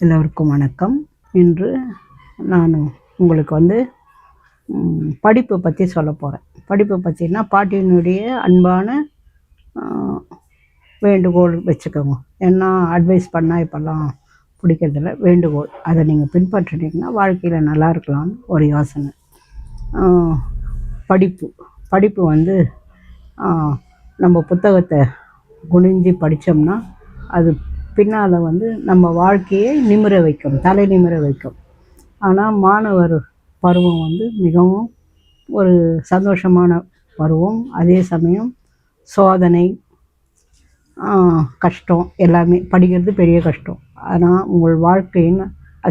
எல்லோருக்கும் வணக்கம். இன்று நான் உங்களுக்கு படிப்பு பற்றி சொல்ல போகிறேன். படிப்பு பற்றினா பாட்டியினுடைய அன்பான வேண்டுகோள் வச்சுக்கோங்க. ஏன்னா அட்வைஸ் பண்ணால் இப்போல்லாம் பிடிக்கிறதில்ல. வேண்டுகோள் அதை நீங்கள் பின்பற்றினீங்கன்னா வாழ்க்கையில் நல்லா இருக்கலாம்னு ஒரு யோசனை. படிப்பு நம்ம புத்தகத்தை குனிஞ்சு படித்தோம்னா அது பின்னால் நம்ம வாழ்க்கையை நிமிர வைக்கும், தலை நிமிர வைக்கும். ஆனால் மாணவர் பருவம் மிகவும் ஒரு சந்தோஷமான பருவம். அதே சமயம் சோதனை, கஷ்டம், எல்லாமே. படிக்கிறது பெரிய கஷ்டம். ஆனால் உங்கள் வாழ்க்கையின்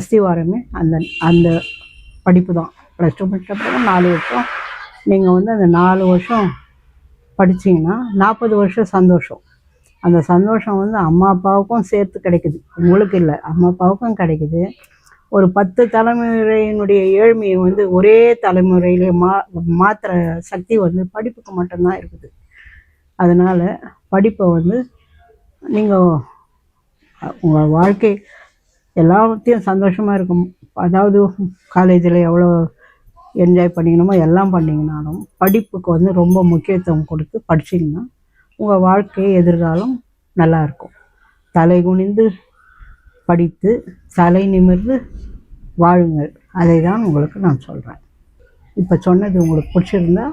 அஸ்திவாரமே அந்த அந்த படிப்பு தான். ப்ளஸ் டூ முடிச்ச பிறகு 4 வருஷம் நீங்கள் அந்த 4 வருஷம் படித்தீங்கன்னா 40 வருஷம் சந்தோஷம். அந்த சந்தோஷம் அம்மா அப்பாவுக்கும் சேர்த்து கிடைக்குது, உங்களுக்கு இல்லை, அம்மா அப்பாவுக்கும் கிடைக்குது. ஒரு 10 தலைமுறையினுடைய ஏழ்மையை ஒரே தலைமுறையிலே மாற்றுற சக்தி படிப்புக்கு மட்டும்தான் இருக்குது. அதனால் படிப்பை நீங்கள் உங்கள் வாழ்க்கை எல்லாத்தையும் சந்தோஷமாக இருக்கும். அதாவது காலேஜில் எவ்வளோ என்ஜாய் பண்ணிக்கணுமோ எல்லாம் பண்ணிங்கனாலும் படிப்புக்கு ரொம்ப முக்கியத்துவம் கொடுத்து படிச்சிங்கன்னா உங்கள் வாழ்க்கை எதிர்காலம் நல்லாயிருக்கும். தலை குனிந்து படித்து தலை நிமிர்ந்து வாழுங்கள். அதை தான் உங்களுக்கு நான் சொல்கிறேன். இப்போ சொன்னது உங்களுக்கு பிடிச்சிருந்தா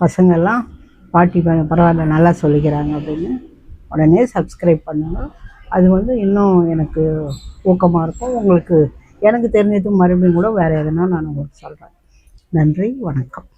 பசங்கள்லாம் பாட்டி பரவாயில்ல நல்லா சொல்லிக்கிறாங்க அப்படின்னு உடனே சப்ஸ்கிரைப் பண்ணுங்கள். அது இன்னும் எனக்கு ஊக்கமாக இருக்கும். உங்களுக்கு எனக்கு தெரிஞ்சது மறுபடியும் கூட வேறு எதுனா நான் உங்களுக்கு சொல்கிறேன். நன்றி, வணக்கம்.